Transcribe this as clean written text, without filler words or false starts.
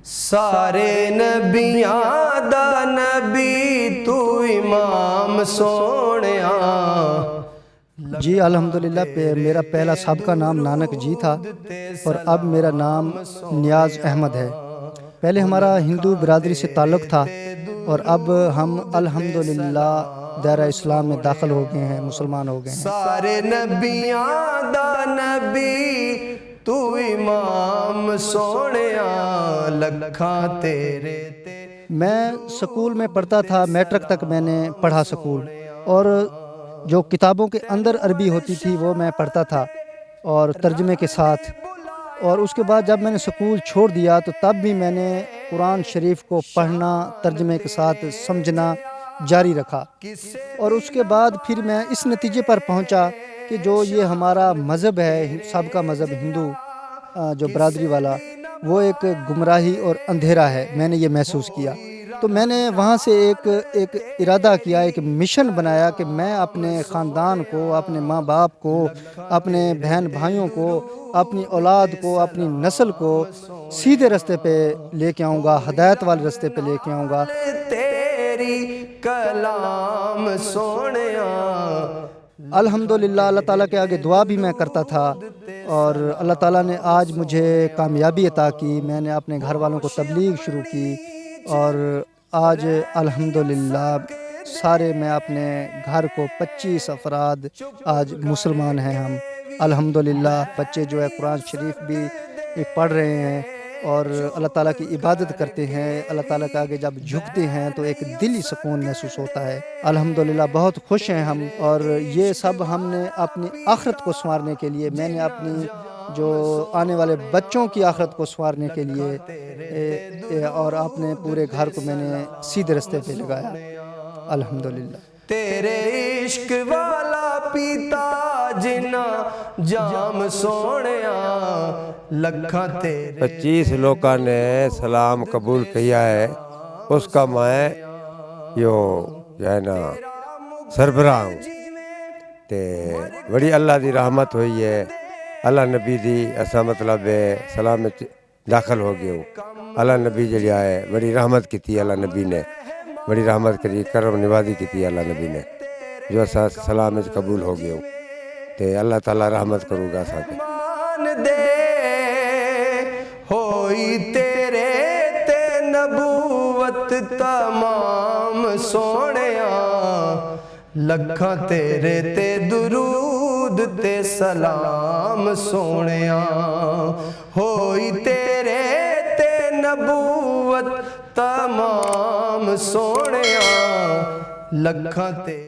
سارے نبیاں دا نبی تو امام سونیا۔ جی الحمدللہ میرا پہلا سابقہ نام نانک جی تھا اور اب میرا نام نیاز احمد ہے۔ پہلے ہمارا ہندو برادری سے تعلق تھا اور اب ہم الحمدللہ دائرہ اسلام میں داخل ہو گئے ہیں، مسلمان ہو گئے ہیں۔ سارے نبیاں دا نبی تو امام سونیا، لکھاں تیرے میں سکول میں پڑھتا تھا، میٹرک تک میں نے پڑھا سکول، اور جو کتابوں کے اندر عربی ہوتی تھی وہ میں پڑھتا تھا اور ترجمے کے ساتھ۔ اور اس کے بعد جب میں نے سکول چھوڑ دیا تو تب بھی میں نے قرآن شریف کو پڑھنا، ترجمے کے ساتھ سمجھنا جاری رکھا۔ اور اس کے بعد پھر میں اس نتیجے پر پہنچا کہ جو یہ ہمارا مذہب ہے، سابقہ مذہب ہندو جو برادری والا، وہ ایک گمراہی اور اندھیرا ہے۔ میں نے یہ محسوس کیا تو میں نے وہاں سے ایک ارادہ کیا، ایک مشن بنایا کہ میں اپنے خاندان کو، اپنے ماں باپ کو، اپنے بہن بھائیوں کو، اپنی اولاد کو، اپنی نسل کو سیدھے رستے پہ لے کے آؤں گا، ہدایت والے رستے پہ لے کے آؤں گا۔ تیری کلام سونیا۔ الحمدللہ اللہ تعالیٰ کے آگے دعا بھی میں کرتا تھا اور اللہ تعالیٰ نے آج مجھے کامیابی عطا کی۔ میں نے اپنے گھر والوں کو تبلیغ شروع کی اور آج الحمدللہ سارے میں اپنے گھر کو 25 افراد آج مسلمان ہیں ہم الحمدللہ۔ بچے جو ہے قرآن شریف بھی پڑھ رہے ہیں اور اللہ تعالیٰ کی عبادت کرتے ہیں۔ اللہ تعالیٰ کے آگے جب جھکتے ہیں تو ایک دلی سکون محسوس ہوتا ہے الحمدللہ۔ بہت خوش ہیں ہم، اور یہ سب ہم نے اپنی آخرت کو سنوارنے کے لیے، میں نے اپنی جو آنے والے بچوں کی آخرت کو سنوارنے کے لیے اور اپنے پورے گھر کو میں نے سیدھے رستے پہ لگایا الحمدللہ۔ تیرے عشق والا پیتا جنا جام سونیا، لکھاں تیرے 25 لوگوں نے سلام قبول کیا ہے، اس کا میں جو ہے نا سربراہ ہوں۔ تے بڑی اللہ دی رحمت ہوئی ہے، اللہ نبی دی اسا مطلب سلام داخل ہو گئے ہوں۔ اللہ نبی جڑی ہے بڑی رحمت کی، اللہ نبی نے بڑی رحمت کری، کرم نوازی کی اللہ نبی نے، جو اسا سلام قبول ہو گئے ہوں۔ تے اللہ تعالیٰ رحمت کروں گا ساتھ مان دے ہوئی تیرے تے نبوت تمام سونیا، لکھاں تیرے تے درود تے سلام سونیا، ہوئی تیرے تے نبوت تمام سونیا، لکھاں تے